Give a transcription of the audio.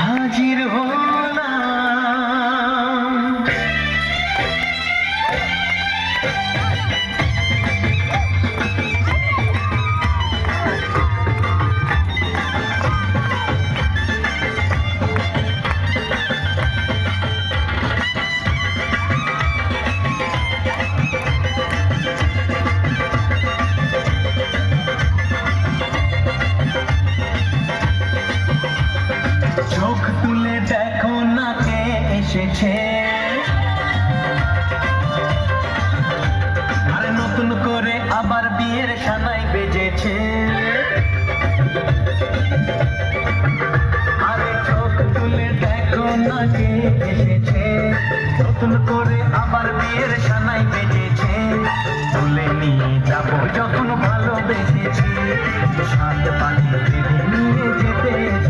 হাজির হলাম। চোখ তুলে দেখো না কে এসেছে, আরে নতুন করে আবার বিয়ের সানাই বেজেছে। আরে চোখ তুলে দেখো না কে এসেছে, নতুন করে